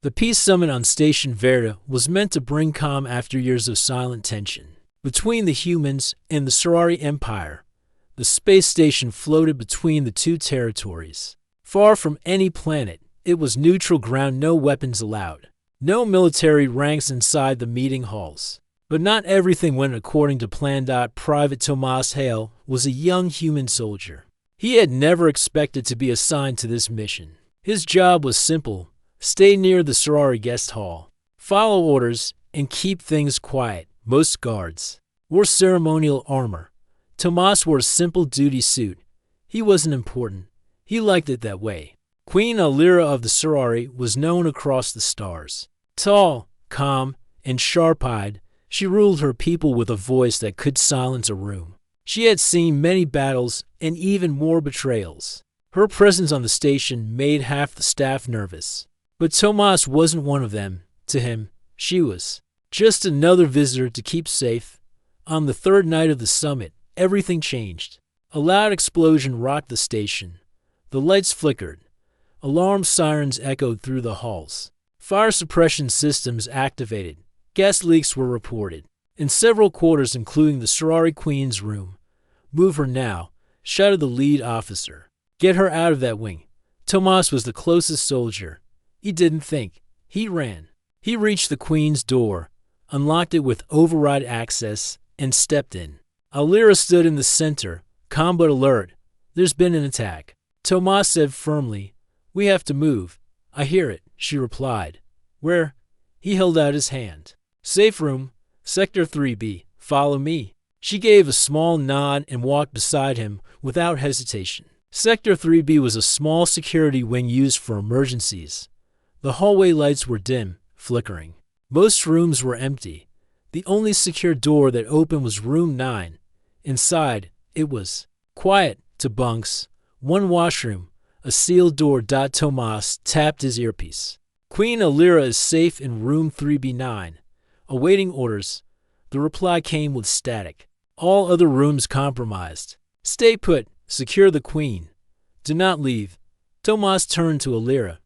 The peace summit on Station Verda was meant to bring calm after years of silent tension. Between the humans and the Sorari Empire, the space station floated between the two territories. Far from any planet, it was neutral ground, no weapons allowed. No military ranks inside the meeting halls. But not everything went according to plan. Private Tomas Hale was a young human soldier. He had never expected to be assigned to this mission. His job was simple: stay near the Sorari guest hall, follow orders, and keep things quiet. Most guards wore ceremonial armor. Tomas wore a simple duty suit. He wasn't important. He liked it that way. Queen Alira of the Sorari was known across the stars. Tall, calm, and sharp-eyed, she ruled her people with a voice that could silence a room. She had seen many battles and even more betrayals. Her presence on the station made half the staff nervous. But Tomas wasn't one of them. To him, she was just another visitor to keep safe. On the third night of the summit, everything changed. A loud explosion rocked the station. The lights flickered. Alarm sirens echoed through the halls. Fire suppression systems activated. Gas leaks were reported. In several quarters, including the Sorari Queen's room. "Move her now," shouted the lead officer. "Get her out of that wing." Tomas was the closest soldier. He didn't think. He ran. He reached the Queen's door, unlocked it with override access, and stepped in. Alira stood in the center, calm but alert. "There's been an attack," Tomas said firmly. "We have to move." "I hear it," she replied. "Where?" He held out his hand. "Safe room, Sector 3B. Follow me." She gave a small nod and walked beside him without hesitation. Sector 3B was a small security wing used for emergencies. The hallway lights were dim, flickering. Most rooms were empty. The only secure door that opened was room 9. Inside, it was quiet to bunks. One washroom, a sealed door. Tomas tapped his earpiece. "Queen Alira is safe in room 3B9. Awaiting orders." The reply came with static. "All other rooms compromised. Stay put. Secure the Queen. Do not leave." Tomas turned to Alira.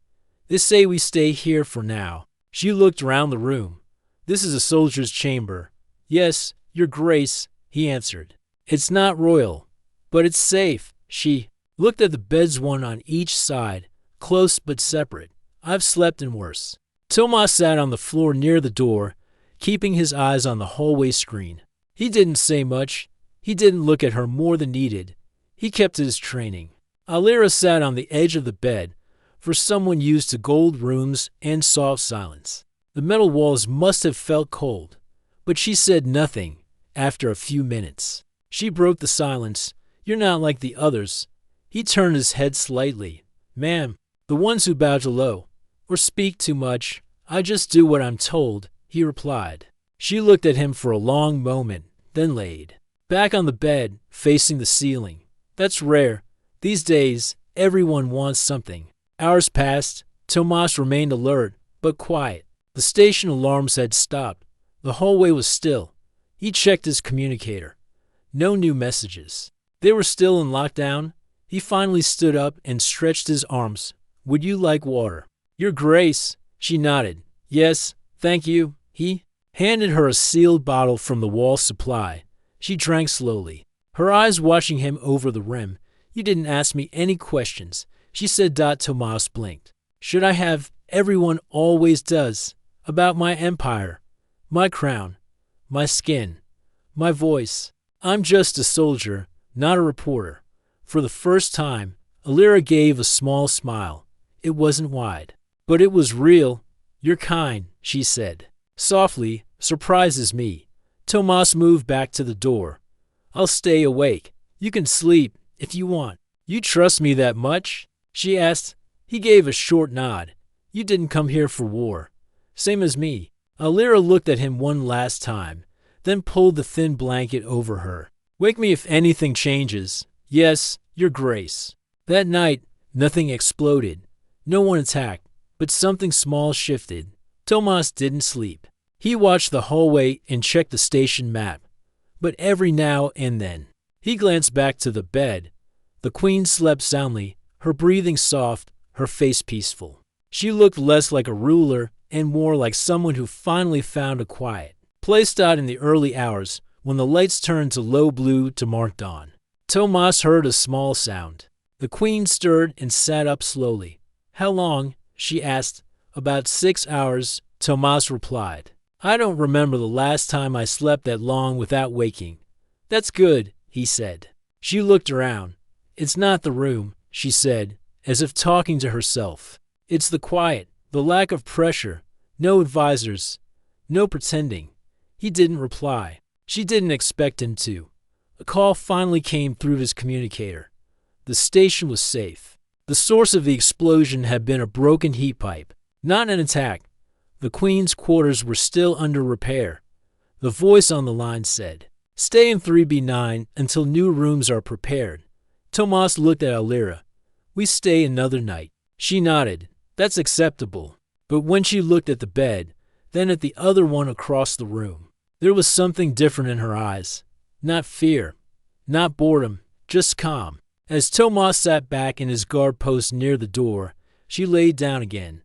"They say we stay here for now." She looked around the room. "This is a soldier's chamber." "Yes, Your Grace," he answered. "It's not royal, but it's safe." She looked at the beds, one on each side, close but separate. "I've slept in worse." Tomas sat on the floor near the door, keeping his eyes on the hallway screen. He didn't say much. He didn't look at her more than needed. He kept his training. Alira sat on the edge of the bed, for someone used to gold rooms and soft silence. The metal walls must have felt cold, but she said nothing. After a few minutes, she broke the silence. "You're not like the others." He turned his head slightly. "Ma'am, the ones who bow too low or speak too much. I just do what I'm told," he replied. She looked at him for a long moment, then laid back on the bed, facing the ceiling. "That's rare. These days, everyone wants something." Hours passed. Tomas remained alert, but quiet. The station alarms had stopped. The hallway was still. He checked his communicator. No new messages. They were still in lockdown. He finally stood up and stretched his arms. "Would you like water?" "Your Grace." She nodded. "Yes, thank you." He handed her a sealed bottle from the wall supply. She drank slowly, her eyes watching him over the rim. "You didn't ask me any questions," she said. Tomas blinked. "Should I have? Everyone always does. About my empire, my crown, my skin, my voice. I'm just a soldier, not a reporter." For the first time, Alira gave a small smile. It wasn't wide, but it was real. "You're kind," she said. Softly, "Surprises me." Tomas moved back to the door. "I'll stay awake. You can sleep if you want." "You trust me that much?" she asked. He gave a short nod. "You didn't come here for war." "Same as me." Alira looked at him one last time, then pulled the thin blanket over her. "Wake me if anything changes." "Yes, Your Grace." That night, nothing exploded. No one attacked, but something small shifted. Tomas didn't sleep. He watched the hallway and checked the station map. But every now and then, he glanced back to the bed. The Queen slept soundly, her breathing soft, her face peaceful. She looked less like a ruler and more like someone who finally found a quiet place. In the early hours, when the lights turned to low blue to mark dawn, Tomas heard a small sound. The queen stirred and sat up slowly. "How long?" she asked. "About 6 hours," Tomas replied. "I don't remember the last time I slept that long without waking." "That's good," he said. She looked around. "It's not the room," she said, as if talking to herself. "It's the quiet, the lack of pressure. No advisors, no pretending." He didn't reply. She didn't expect him to. A call finally came through his communicator. The station was safe. The source of the explosion had been a broken heat pipe, not an attack. The Queen's quarters were still under repair. The voice on the line said, "Stay in 3B9 until new rooms are prepared." Tomas looked at Alira. "We stay another night." She nodded. "That's acceptable." But when she looked at the bed, then at the other one across the room, there was something different in her eyes. Not fear, not boredom, just calm. As Tomas sat back in his guard post near the door, she laid down again.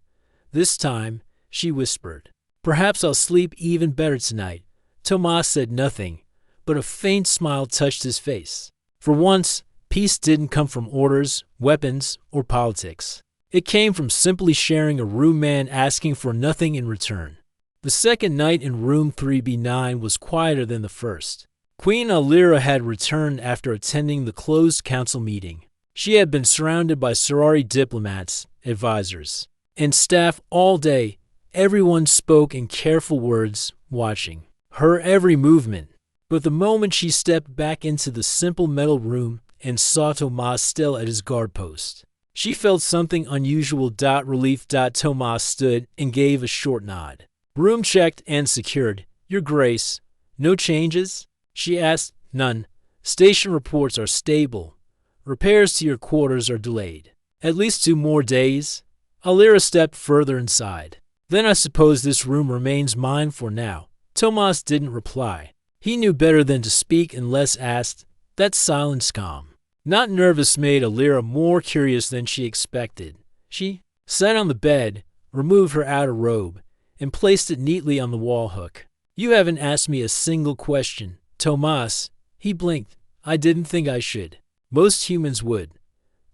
This time, she whispered, "Perhaps I'll sleep even better tonight." Tomas said nothing, but a faint smile touched his face. For once, peace didn't come from orders, weapons, or politics. It came from simply sharing a room and asking for nothing in return. The second night in room 3B9 was quieter than the first. Queen Alira had returned after attending the closed council meeting. She had been surrounded by Sorari diplomats, advisors, and staff all day. Everyone spoke in careful words, watching her every movement. But the moment she stepped back into the simple metal room and saw Tomas still at his guard post, she felt something unusual. Relief. Tomas stood and gave a short nod. "Room checked and secured, Your Grace." "No changes?" she asked. "None. Station reports are stable. Repairs to your quarters are delayed. At least 2 more days." Alira stepped further inside. "Then I suppose this room remains mine for now." Tomas didn't reply. He knew better than to speak unless asked. That silence, calm, not nervous, made Alira more curious than she expected. She sat on the bed, removed her outer robe, and placed it neatly on the wall hook. "You haven't asked me a single question, Tomas." He blinked. "I didn't think I should. Most humans would.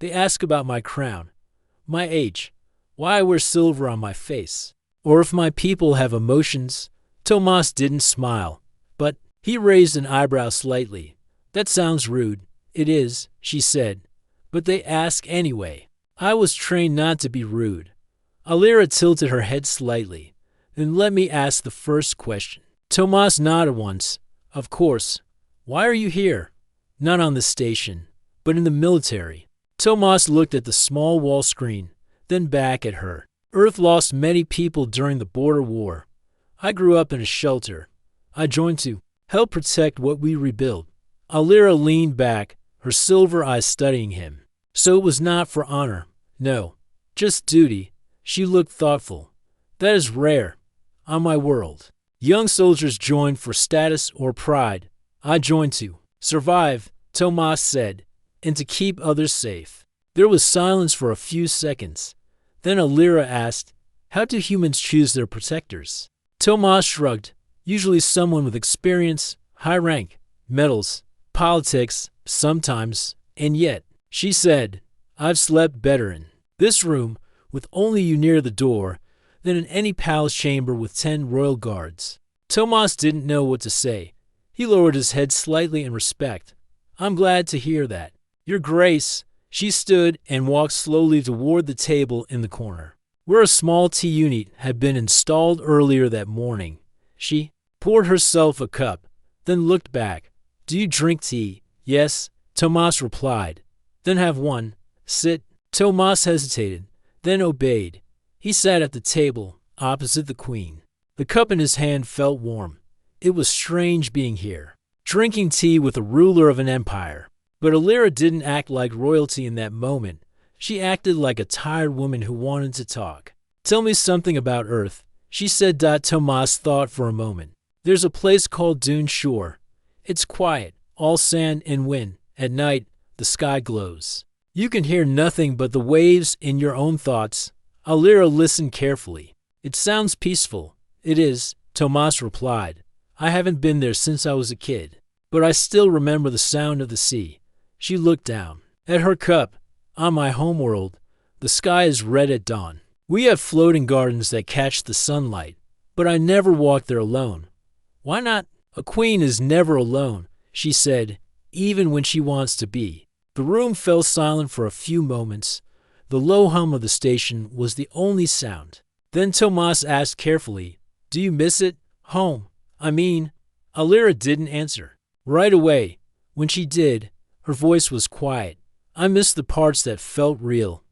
They ask about my crown, my age, why I wear silver on my face, or if my people have emotions." Tomas didn't smile, but he raised an eyebrow slightly. "That sounds rude." "It is," she said, "but they ask anyway." "I was trained not to be rude." Alira tilted her head slightly. "Then let me ask the first question." Tomas nodded once. "Of course. Why are you here?" "Not on the station, but in the military." Tomas looked at the small wall screen, then back at her. "Earth lost many people during the border war. I grew up in a shelter. I joined to help protect what we rebuilt." Alira leaned back, her silver eyes studying him. "So it was not for honor." "No, just duty." She looked thoughtful. "That is rare. On my world, young soldiers join for status or pride. I joined to survive," Tomas said, "and to keep others safe." There was silence for a few seconds. Then Alira asked, "How do humans choose their protectors?" Tomas shrugged. "Usually someone with experience, high rank, medals, politics, sometimes, and yet," she said, "I've slept better in this room, with only you near the door, than in any palace chamber with 10 royal guards." Tomas didn't know what to say. He lowered his head slightly in respect. "I'm glad to hear that, Your Grace." She stood and walked slowly toward the table in the corner, where a small tea unit had been installed earlier that morning. She poured herself a cup, then looked back. "Do you drink tea?" "Yes," Tomas replied. "Then have one. Sit." Tomas hesitated, then obeyed. He sat at the table, opposite the queen. The cup in his hand felt warm. It was strange being here, drinking tea with the ruler of an empire. But Alira didn't act like royalty in that moment. She acted like a tired woman who wanted to talk. "Tell me something about Earth," she said. Tomas thought for a moment. "There's a place called Dune Shore. It's quiet, all sand and wind. At night, the sky glows. You can hear nothing but the waves in your own thoughts. Alira listened carefully. It sounds peaceful. It is, Tomas replied. I haven't been there since I was a kid, but I still remember the sound of the sea. She looked down at her cup. On my homeworld, the sky is red at dawn. We have floating gardens that catch the sunlight, but I never walk there alone. Why not? A queen is never alone, she said, even when she wants to be. The room fell silent for a few moments. The low hum of the station was the only sound. Then Tomas asked carefully, Do you miss it? Home, I mean. Alira didn't answer. Right away, when she did, her voice was quiet. I miss the parts that felt real.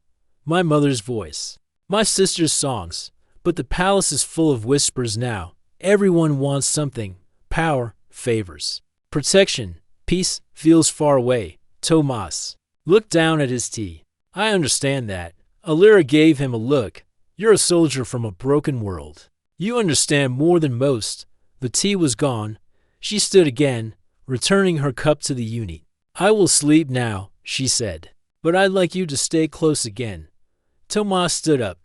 My mother's voice. My sister's songs. But the palace is full of whispers now. Everyone wants something. Power, favors. Protection, peace feels far away. Tomas looked down at his tea. I understand that. Alira gave him a look. You're a soldier from a broken world. You understand more than most. The tea was gone. She stood again, returning her cup to the unit. I will sleep now, she said. But I'd like you to stay close again. Tomas stood up.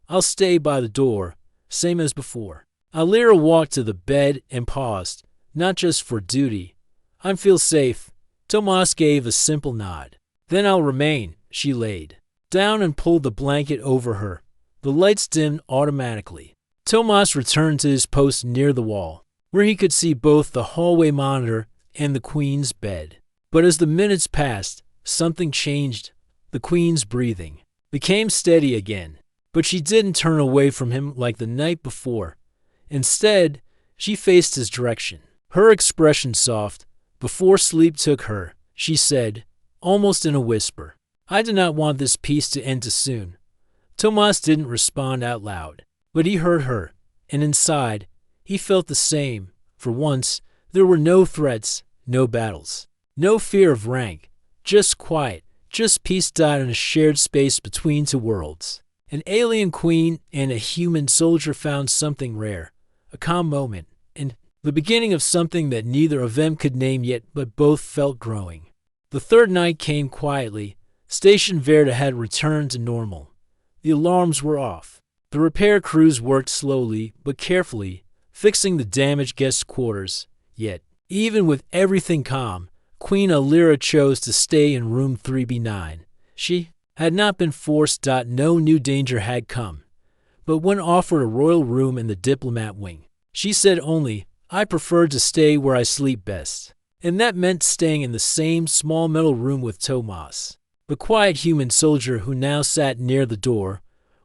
I'll stay by the door, same as before. Alira walked to the bed and paused, not just for duty. I feel safe. Tomas gave a simple nod. Then I'll remain, she laid down and pulled the blanket over her. The lights dimmed automatically. Tomas returned to his post near the wall, where he could see both the hallway monitor and the queen's bed. But as the minutes passed, something changed. The queen's breathing became steady again, but she didn't turn away from him like the night before. Instead, she faced his direction, her expression soft. Before sleep took her, she said, almost in a whisper, I do not want this peace to end too soon. Tomas didn't respond out loud, but he heard her, and inside, he felt the same. For once, there were no threats, no battles, no fear of rank, just quiet, just peace died in a shared space between two worlds. An alien queen and a human soldier found something rare, a calm moment, and the beginning of something that neither of them could name yet, but both felt growing. The third night came quietly. Station Verda had returned to normal. The alarms were off. The repair crews worked slowly but carefully, fixing the damaged guest quarters. Yet, even with everything calm, Queen Alira chose to stay in room 3B9. She had not been forced. No new danger had come. But when offered a royal room in the diplomat wing, she said only, I prefer to stay where I sleep best. And that meant staying in the same small metal room with Tomas, the quiet human soldier who now sat near the door,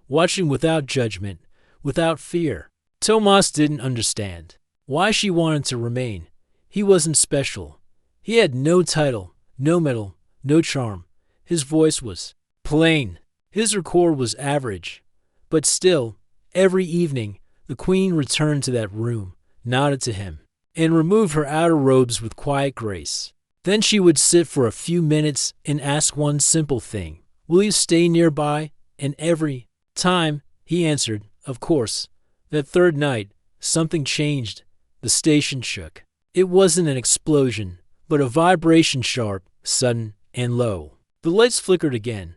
watching without judgment, without fear. Tomas didn't understand why she wanted to remain. He wasn't special. He had no title, no medal, no charm. His voice was plain. His record was average. But still, every evening, the queen returned to that room, nodded to him, and removed her outer robes with quiet grace. Then she would sit for a few minutes and ask one simple thing. Will you stay nearby? And every time, he answered, of course. That third night, something changed. The station shook. It wasn't an explosion, but a vibration, sharp, sudden, and low. The lights flickered again.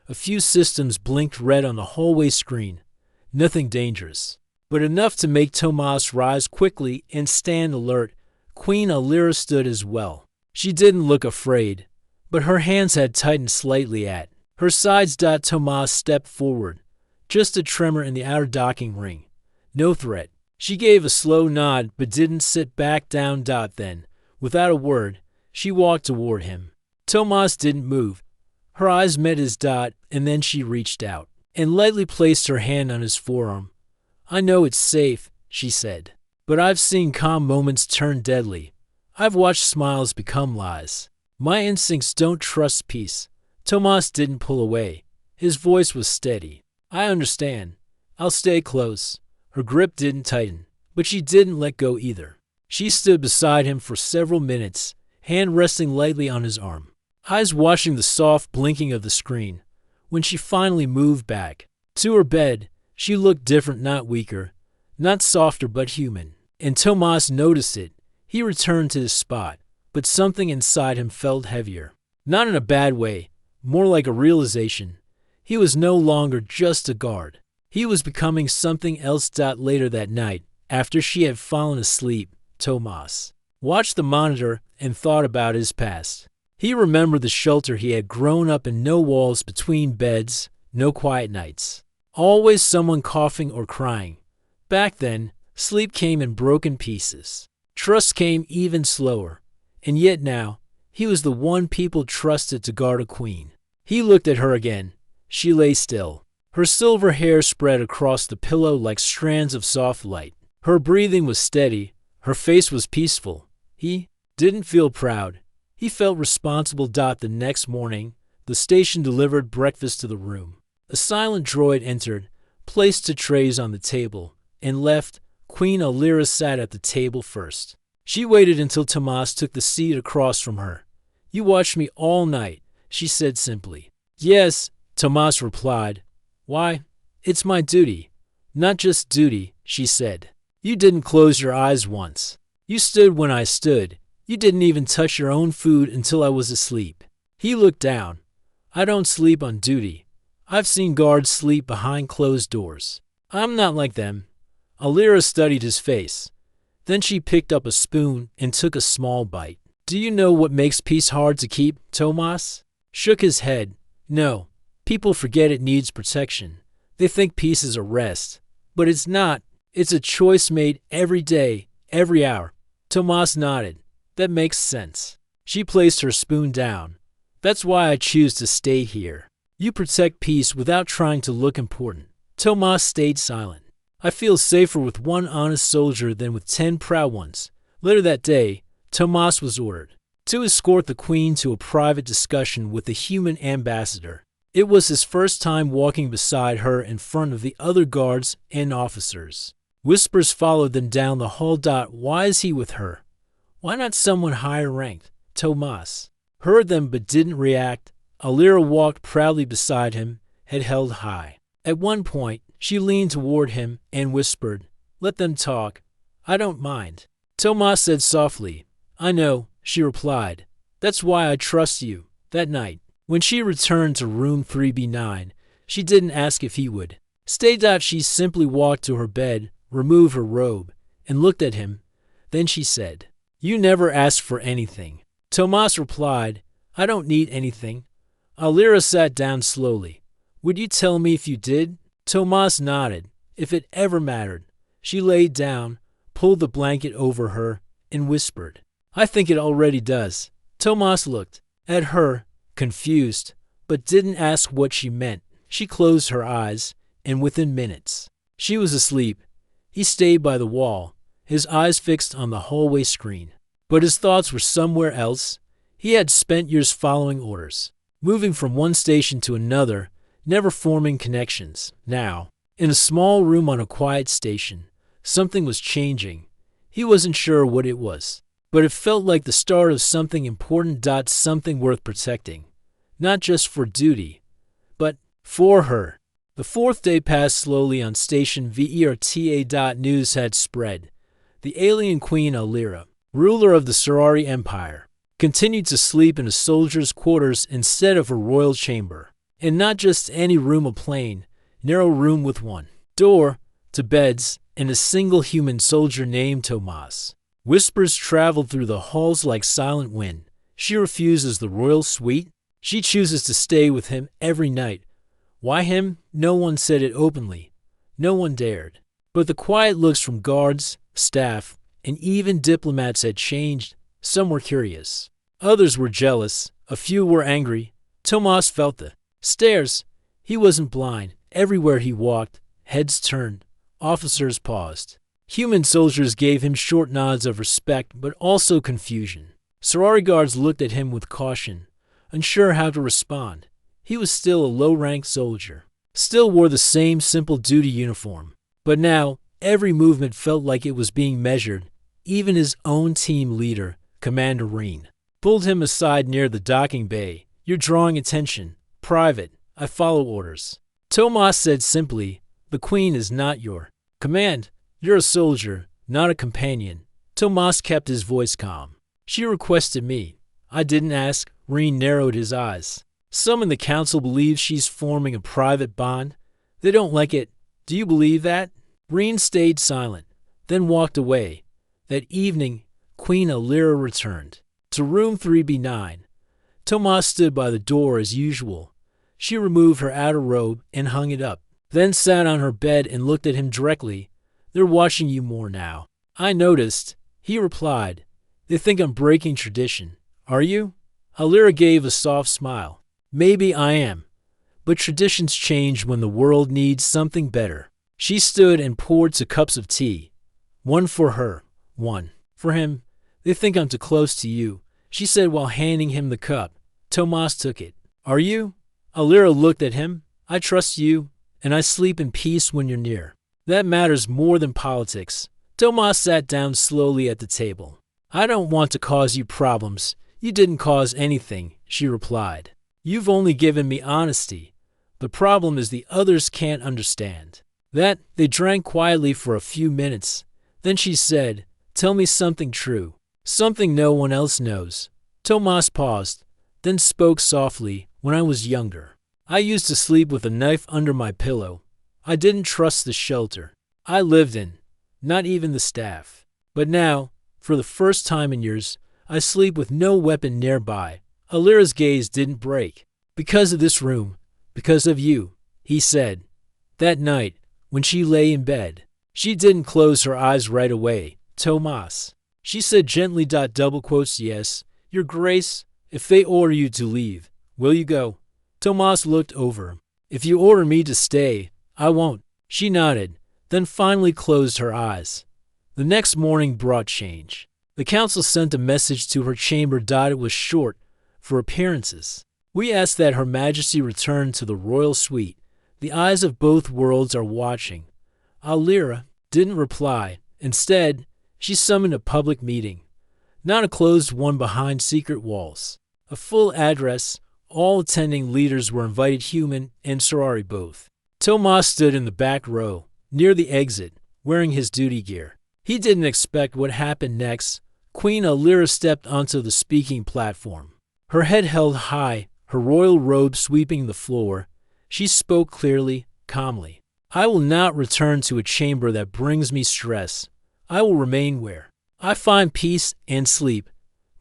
A few systems blinked red on the hallway screen. Nothing dangerous, but enough to make Tomas rise quickly and stand alert. Queen Alira stood as well. She didn't look afraid, but her hands had tightened slightly at her sides. Tomas stepped forward, just a tremor in the outer docking ring. No threat. She gave a slow nod but didn't sit back down. Then, without a word, she walked toward him. Tomas didn't move. Her eyes met his. And then she reached out and lightly placed her hand on his forearm. I know it's safe, she said, but I've seen calm moments turn deadly. I've watched smiles become lies. My instincts don't trust peace. Tomas didn't pull away. His voice was steady. I understand. I'll stay close. Her grip didn't tighten, but she didn't let go either. She stood beside him for several minutes, hand resting lightly on his arm, eyes watching the soft blinking of the screen. When she finally moved back to her bed, she looked different, not weaker, not softer but human. And Tomas noticed it. He returned to his spot, but something inside him felt heavier. Not in a bad way, more like a realization. He was no longer just a guard. He was becoming something else. Later that night, after she had fallen asleep, Tomas watched the monitor and thought about his past. He remembered the shelter he had grown up in. No walls between beds, no quiet nights. Always someone coughing or crying. Back then, sleep came in broken pieces. Trust came even slower. And yet now, he was the one people trusted to guard a queen. He looked at her again. She lay still. Her silver hair spread across the pillow like strands of soft light. Her breathing was steady. Her face was peaceful. He didn't feel proud. He felt responsible. The next morning, the station delivered breakfast to the room. A silent droid entered, placed two trays on the table, and left. Queen Alira sat at the table first. She waited until Tomas took the seat across from her. "You watched me all night," she said simply. "Yes," Tomas replied. "Why? It's my duty." "Not just duty," she said. "You didn't close your eyes once. You stood when I stood. You didn't even touch your own food until I was asleep." He looked down. "I don't sleep on duty. I've seen guards sleep behind closed doors. I'm not like them." Alira studied his face. Then she picked up a spoon and took a small bite. "Do you know what makes peace hard to keep?" Tomas shook his head. "No. People forget it needs protection. They think peace is a rest. But it's not. It's a choice made every day, every hour." Tomas nodded. "That makes sense." She placed her spoon down. "That's why I choose to stay here. You protect peace without trying to look important." Tomas stayed silent. "I feel safer with one honest soldier than with 10 proud ones." Later that day, Tomas was ordered to escort the queen to a private discussion with the human ambassador. It was his first time walking beside her in front of the other guards and officers. Whispers followed them down the hall. "Why is he with her? Why not someone higher ranked?" Tomas heard them but didn't react. Alira walked proudly beside him, head held high. At one point, she leaned toward him and whispered, "Let them talk. I don't mind." Tomas said softly, "I know," she replied. "That's why I trust you." That night, when she returned to room 3B9, she didn't ask if he would stay. She simply walked to her bed, removed her robe, and looked at him. Then she said, "You never asked for anything." Tomas replied, "I don't need anything." Alira sat down slowly. "Would you tell me if you did?" Tomas nodded. "If it ever mattered." She laid down, pulled the blanket over her, and whispered, "I think it already does." Tomas looked at her, confused, but didn't ask what she meant. She closed her eyes, and within minutes, she was asleep. He stayed by the wall, his eyes fixed on the hallway screen. But his thoughts were somewhere else. He had spent years following orders, moving from one station to another, never forming connections. Now, in a small room on a quiet station, something was changing. He wasn't sure what it was, but it felt like the start of something important. Something worth protecting. Not just for duty, but for her. The fourth day passed slowly on station VERTA. News had spread. The alien queen Alira, ruler of the Scifi Empire, continued to sleep in a soldier's quarters instead of a royal chamber. And not just any room, a plain, narrow room with one door, two beds, and a single human soldier named Tomas. Whispers traveled through the halls like silent wind. She refuses the royal suite. She chooses to stay with him every night. Why him? No one said it openly. No one dared. But the quiet looks from guards, staff, and even diplomats had changed. Some were curious. Others were jealous. A few were angry. Tomas felt the stares. He wasn't blind. Everywhere he walked, heads turned. Officers paused. Human soldiers gave him short nods of respect, but also confusion. Scifi guards looked at him with caution, unsure how to respond. He was still a low-ranked soldier, still wore the same simple duty uniform. But now, every movement felt like it was being measured. Even his own team leader, Commander Reen, pulled him aside near the docking bay. "You're drawing attention. Private. I follow orders." Tomas said simply, "The queen is not your command. You're a soldier, not a companion." Tomas kept his voice calm. "She requested me. I didn't ask." Reen narrowed his eyes. "Some in the council believe she's forming a private bond. They don't like it. Do you believe that? Reen stayed silent, then walked away. That evening, Queen Alira returned to room 3B9. Tomas stood by the door as usual. She removed her outer robe and hung it up, then sat on her bed and looked at him directly. They're watching you more now. I noticed, he replied. They think I'm breaking tradition. Are you? Alira gave a soft smile. Maybe I am. But traditions change when the world needs something better. She stood and poured 2 cups of tea. One for her, one for him. They think I'm too close to you, she said while handing him the cup. Tomas took it. Are you? Alira looked at him. I trust you, and I sleep in peace when you're near. That matters more than politics. Tomas sat down slowly at the table. I don't want to cause you problems. You didn't cause anything, she replied. You've only given me honesty. The problem is the others can't understand. That they drank quietly for a few minutes. Then she said, tell me something true. Something no one else knows. Tomas paused, then spoke softly. When I was younger, I used to sleep with a knife under my pillow. I didn't trust the shelter I lived in, not even the staff. But now, for the first time in years, I sleep with no weapon nearby. Alira's gaze didn't break. Because of this room, because of you, he said. That night, when she lay in bed, she didn't close her eyes right away. Tomas, she said gently. Double quotes, yes, Your Grace, if they order you to leave, will you go? Tomas looked over. If you order me to stay, I won't. She nodded, then finally closed her eyes. The next morning brought change. The council sent a message to her chamber. It was short, for appearances. We ask that Her Majesty return to the royal suite. The eyes of both worlds are watching. Alira didn't reply. Instead, she summoned a public meeting. Not a closed one behind secret walls. A full address. All attending leaders were invited, human and Sorari both. Tomas stood in the back row, near the exit, wearing his duty gear. He didn't expect what happened next. Queen Alira stepped onto the speaking platform. Her head held high, her royal robe sweeping the floor. She spoke clearly, calmly. I will not return to a chamber that brings me stress. I will remain where I find peace and sleep.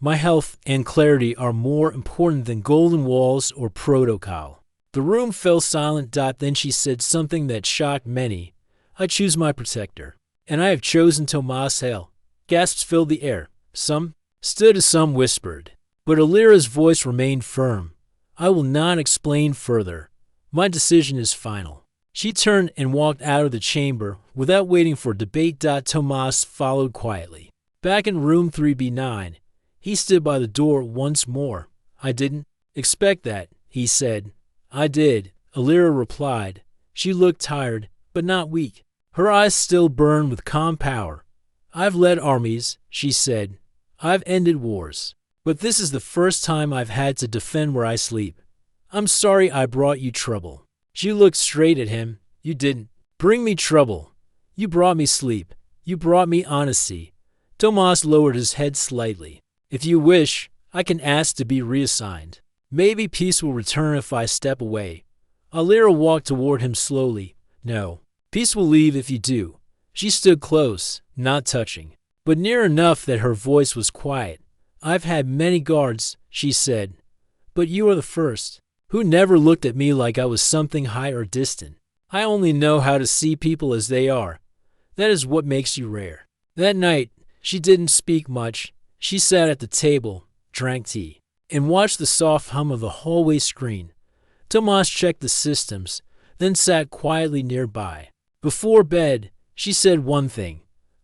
My health and clarity are more important than golden walls or protocol. The room fell silent. Then she said something that shocked many. I choose my protector, and I have chosen Tomas Hale. Gasps filled the air. Some stood as some whispered. But Alira's voice remained firm. I will not explain further. My decision is final. She turned and walked out of the chamber without waiting for debate. Tomas followed quietly. Back in room 3B9, he stood by the door once more. I didn't expect that, he said. I did, Alira replied. She looked tired, but not weak. Her eyes still burned with calm power. I've led armies, she said. I've ended wars. But this is the first time I've had to defend where I sleep. I'm sorry I brought you trouble. She looked straight at him. You didn't bring me trouble. You brought me sleep. You brought me honesty. Tomas lowered his head slightly. If you wish, I can ask to be reassigned. Maybe peace will return if I step away. Alira walked toward him slowly. No, peace will leave if you do. She stood close, not touching, but near enough that her voice was quiet. I've had many guards, she said, but you are the first, who never looked at me like I was something high or distant. I only know how to see people as they are. That is what makes you rare. That night, she didn't speak much. She sat at the table, drank tea, and watched the soft hum of the hallway screen. Tomas checked the systems, then sat quietly nearby. Before bed, she said one thing.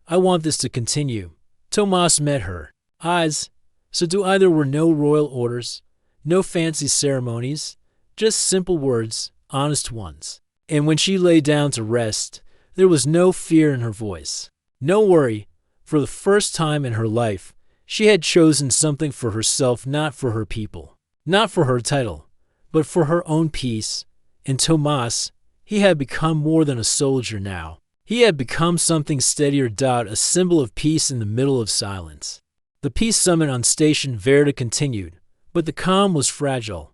I want this to continue. Tomas met her eyes. So do either were no royal orders, no fancy ceremonies, just simple words, honest ones. And when she lay down to rest, there was no fear in her voice, no worry. For the first time in her life, she had chosen something for herself, not for her people, not for her title, but for her own peace. And Tomas, he had become more than a soldier now. He had become something steadier. A symbol of peace in the middle of silence. The peace summit on Station Verda continued, but the calm was fragile.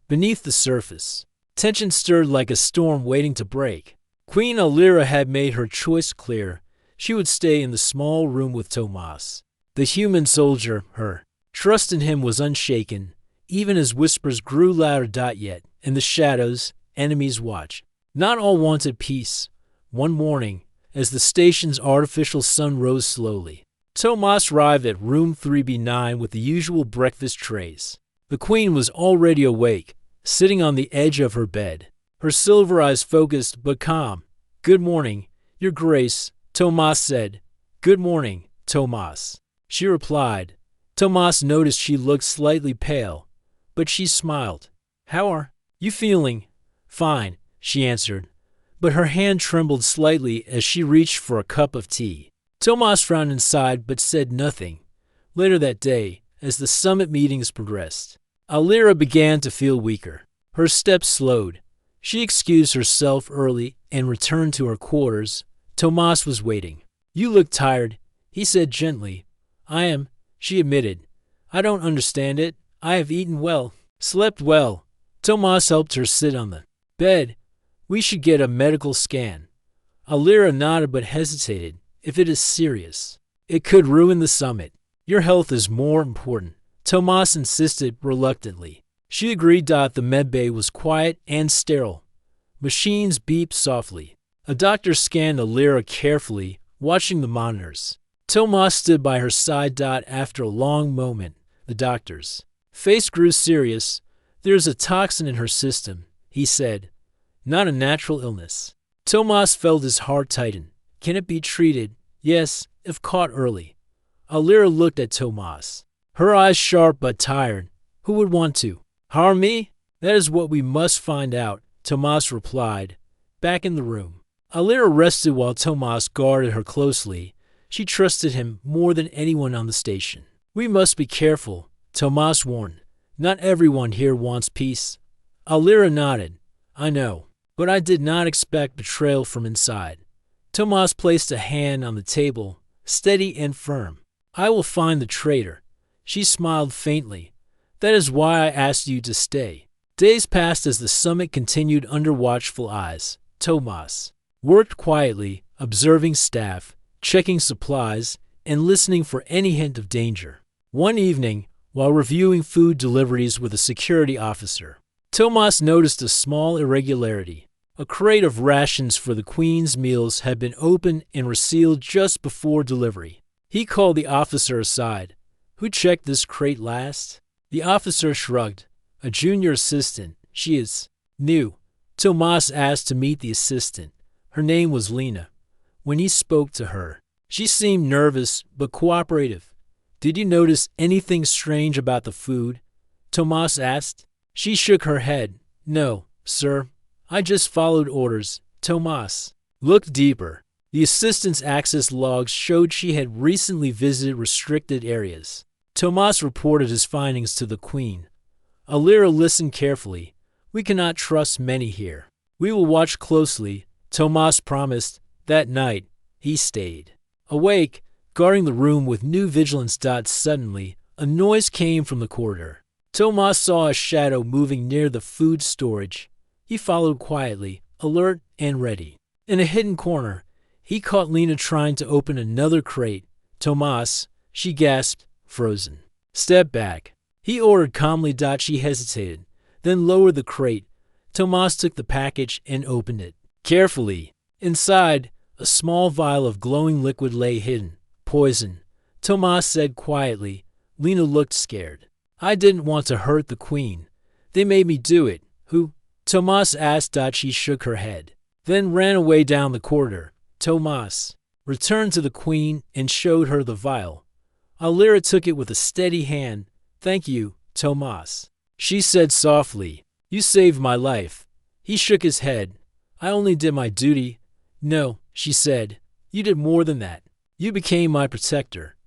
Beneath the surface, tension stirred like a storm waiting to break. Queen Alira had made her choice clear. She would stay in the small room with Tomas. The human soldier, her trust in him was unshaken, even as whispers grew louder. Yet, in the shadows, enemies watched. Not all wanted peace. One morning, as the station's artificial sun rose slowly, Tomas arrived at room 3B9 with the usual breakfast trays. The queen was already awake, sitting on the edge of her bed, her silver eyes focused but calm. "Good morning, Your Grace," Tomas said. "Good morning, Tomas," she replied. Tomas noticed she looked slightly pale, but she smiled. "How are you feeling?" "Fine," she answered, but her hand trembled slightly as she reached for a cup of tea. Tomas frowned inside but said nothing. Later that day, as the summit meetings progressed, Alira began to feel weaker. Her steps slowed. She excused herself early and returned to her quarters. Tomas was waiting. "You look tired," he said gently. "I am," she admitted. "I don't understand it. I have eaten well, slept well." Tomas helped her sit on the bed. "We should get a medical scan." Alira nodded but hesitated. "If it is serious, it could ruin the summit. Your health is more important," Tomas insisted reluctantly. She agreed. The medbay was quiet and sterile. Machines beeped softly. A doctor scanned Alira carefully, watching the monitors. Tomas stood by her side. After a long moment, the doctor's face grew serious. "There's a toxin in her system," he said. "Not a natural illness." Tomas felt his heart tighten. "Can it be treated?" "Yes, if caught early." Alira looked at Tomas, her eyes sharp but tired. "Who would want to harm me?" "That is what we must find out," Tomas replied. Back in the room, Alira rested while Tomas guarded her closely. She trusted him more than anyone on the station. "We must be careful," Tomas warned. "Not everyone here wants peace." Alira nodded. "I know, but I did not expect betrayal from inside." Tomas placed a hand on the table, steady and firm. "I will find the traitor." She smiled faintly. "That is why I asked you to stay." Days passed as the summit continued under watchful eyes. Tomas worked quietly, observing staff, checking supplies, and listening for any hint of danger. One evening, while reviewing food deliveries with a security officer, Tomas noticed a small irregularity. A crate of rations for the Queen's meals had been opened and resealed just before delivery. He called the officer aside. "Who checked this crate last?" The officer shrugged. "A junior assistant. She is new." Tomas asked to meet the assistant. Her name was Lena. When he spoke to her, she seemed nervous but cooperative. "Did you notice anything strange about the food?" Tomas asked. She shook her head. "No, sir. I just followed orders." Tomas looked deeper. The assistant's access logs showed she had recently visited restricted areas. Tomas reported his findings to the Queen. Alira listened carefully. "We cannot trust many here." "We will watch closely," Tomas promised. That night, he stayed awake, guarding the room with new vigilance. Suddenly, a noise came from the corridor. Tomas saw a shadow moving near the food storage. He followed quietly, alert and ready. In a hidden corner, he caught Lena trying to open another crate. "Tomas," she gasped, frozen. "Step back," he ordered calmly. She hesitated, then lowered the crate. Tomas took the package and opened it carefully. Inside, a small vial of glowing liquid lay hidden. "Poison," Tomas said quietly. Lena looked scared. "I didn't want to hurt the Queen. They made me do it." "Who?" Tomas asked. She shook her head, then ran away down the corridor. Tomas returned to the Queen and showed her the vial. Alira took it with a steady hand. "Thank you, Tomas," she said softly. "You saved my life." He shook his head. "I only did my duty." "No," she said. "You did more than that. You became my protector."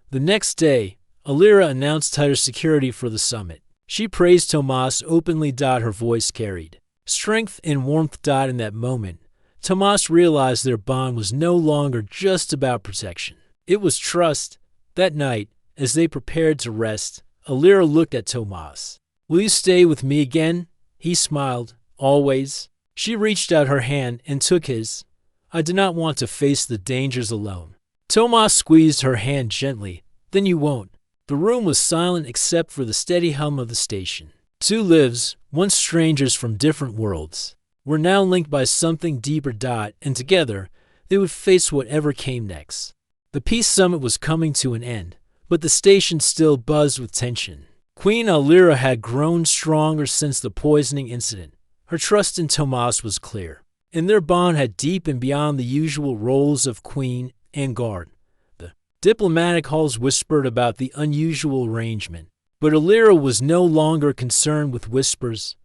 The next day, Alira announced tighter security for the summit. She praised Tomas openly. Her voice carried strength and warmth. In that moment, Tomas realized their bond was no longer just about protection. It was trust. That night, as they prepared to rest, Alira looked at Tomas. "Will you stay with me again?" He smiled. "Always." She reached out her hand and took his. I did not want to face the dangers alone. Tomas squeezed her hand gently. Then you won't. The room was silent except for the steady hum of the station. Two lives, once strangers from different worlds, were now linked by something deeper. And together, they would face whatever came next. The peace summit was coming to an end, but the station still buzzed with tension. Queen Alira had grown stronger since the poisoning incident. Her trust in Tomas was clear, and their bond had deepened beyond the usual roles of queen and guard. The diplomatic halls whispered about the unusual arrangement, but Alira was no longer concerned with whispers.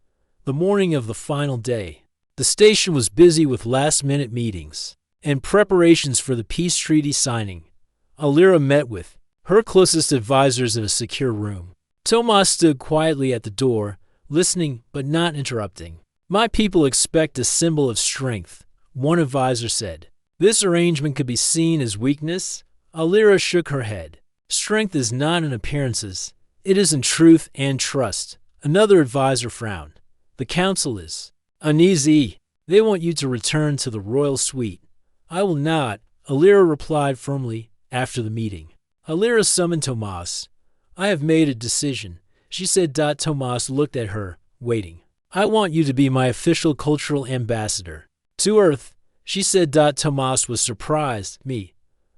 The morning of the final day, the station was busy with last-minute meetings and preparations for the peace treaty signing. Alira met with her closest advisors in a secure room. Tomas stood quietly at the door, listening but not interrupting. My people expect a symbol of strength, one advisor said. This arrangement could be seen as weakness. Alira shook her head. Strength is not in appearances. It is in truth and trust. Another advisor frowned. The council is uneasy. They want you to return to the royal suite. I will not, Alira replied firmly after the meeting. Alira summoned Tomas. I have made a decision, she said. Tomas looked at her, waiting. I want you to be my official cultural ambassador to Earth, she said. Tomas was surprised. Me?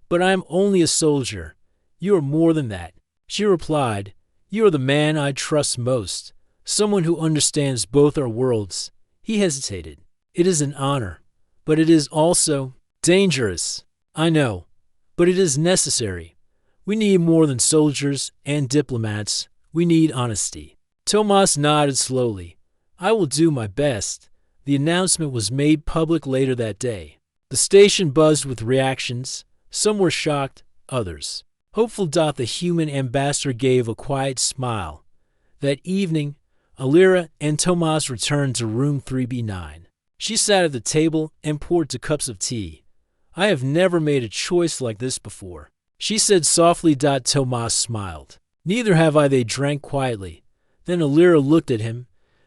But I am only a soldier. You are more than that, she replied. You are the man I trust most, someone who understands both our worlds. He hesitated. It is an honor, but it is also dangerous. I know, but it is necessary. We need more than soldiers and diplomats. We need honesty. Tomas nodded slowly. I will do my best. The announcement was made public later that day. The station buzzed with reactions. Some were shocked, others hopeful. The human ambassador gave a quiet smile. That evening, Alira and Tomas returned to room 3B9. She sat at the table and poured 2 cups of tea. I have never made a choice like this before, she said softly. Tomas smiled. Neither have I, they drank quietly. Then Alira looked at him.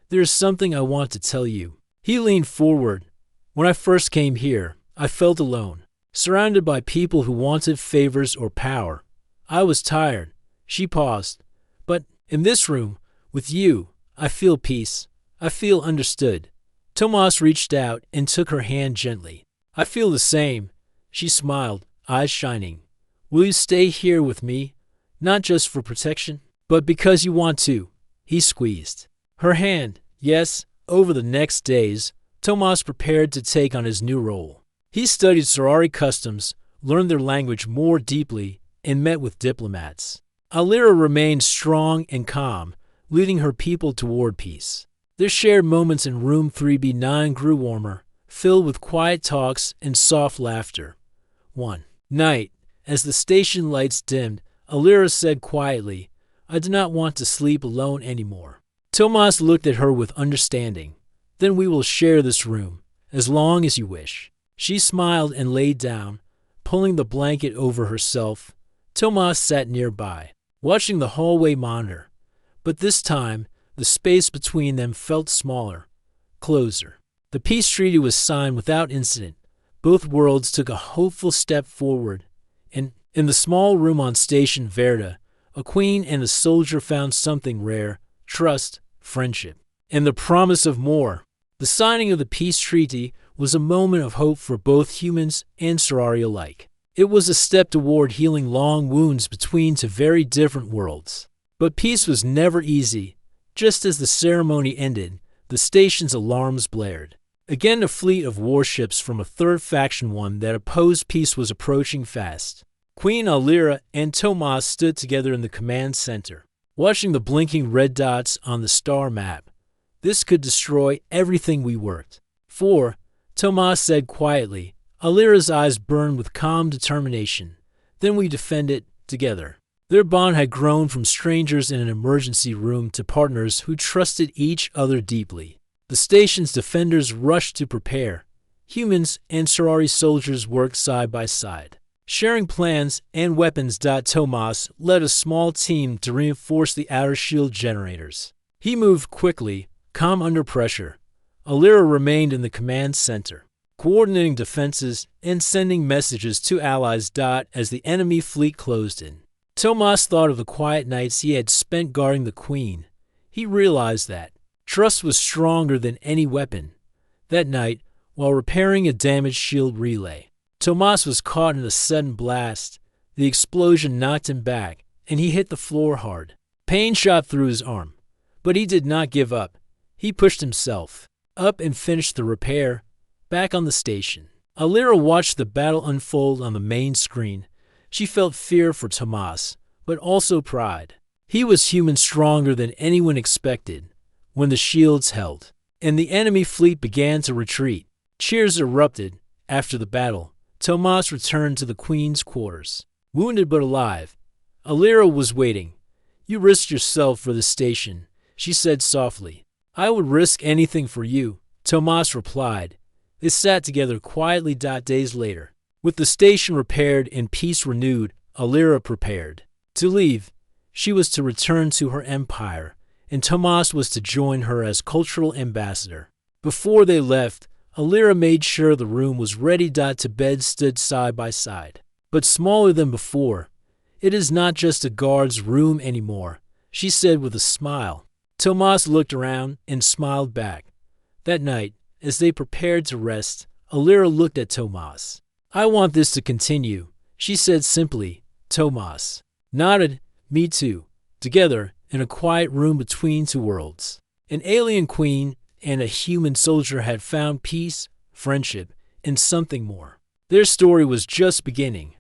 There is something I want to tell you. He leaned forward. When I first came here, I felt alone, surrounded by people who wanted favors or power. I was tired. She paused. But in this room, with you, I feel peace. I feel understood. Tomas reached out and took her hand gently. I feel the same. She smiled, eyes shining. Will you stay here with me? Not just for protection, but because you want to. He squeezed her hand. Yes, over the next days, Tomas prepared to take on his new role. He studied Sorari customs, learned their language more deeply, and met with diplomats. Alira remained strong and calm, leading her people toward peace. Their shared moments in room 3B9 grew warmer, filled with quiet talks and soft laughter. One night, as the station lights dimmed, Alira said quietly, I do not want to sleep alone anymore. Tomas looked at her with understanding. Then we will share this room, as long as you wish. She smiled and laid down, pulling the blanket over herself. Tomas sat nearby, watching the hallway monitor. But this time, the space between them felt smaller, closer. The peace treaty was signed without incident. Both worlds took a hopeful step forward. And in the small room on Station Verda, a queen and a soldier found something rare: trust, friendship, and the promise of more. The signing of the peace treaty was a moment of hope for both humans and Sorari alike. It was a step toward healing long wounds between 2 very different worlds. But peace was never easy. Just as the ceremony ended, the station's alarms blared. Again, a fleet of warships from a third faction, one that opposed peace, was approaching fast. Queen Alira and Tomas stood together in the command center, watching the blinking red dots on the star map. This could destroy everything we worked for, Tomas said quietly. Alira's eyes burned with calm determination. Then we defend it together. Their bond had grown from strangers in an emergency room to partners who trusted each other deeply. The station's defenders rushed to prepare. Humans and Sorari soldiers worked side by side, sharing plans and weapons. Tomas led a small team to reinforce the outer shield generators. He moved quickly, calm under pressure. Alira remained in the command center, coordinating defenses and sending messages to allies. As the enemy fleet closed in, Tomas thought of the quiet nights he had spent guarding the Queen. He realized that trust was stronger than any weapon. That night, while repairing a damaged shield relay, Tomas was caught in a sudden blast. The explosion knocked him back, and he hit the floor hard. Pain shot through his arm, but he did not give up. He pushed himself up and finished the repair. Back on the station, Alira watched the battle unfold on the main screen. She felt fear for Tomas, but also pride. He was human, stronger than anyone expected. When the shields held, and the enemy fleet began to retreat, cheers erupted. After the battle, Tomas returned to the Queen's quarters. Wounded but alive, Alira was waiting. "You risked yourself for the station," she said softly. "I would risk anything for you," Tomas replied. They sat together quietly. Days later, with the station repaired and peace renewed, Alira prepared to leave. She was to return to her empire, and Tomas was to join her as cultural ambassador. Before they left, Alira made sure the room was ready. Two beds stood side by side, but smaller than before. "It is not just a guard's room anymore," she said with a smile. Tomas looked around and smiled back. That night, as they prepared to rest, Alira looked at Tomas. "I want this to continue," she said simply. Tomas nodded. "Me too." Together, in a quiet room between two worlds, an alien queen and a human soldier had found peace, friendship, and something more. Their story was just beginning.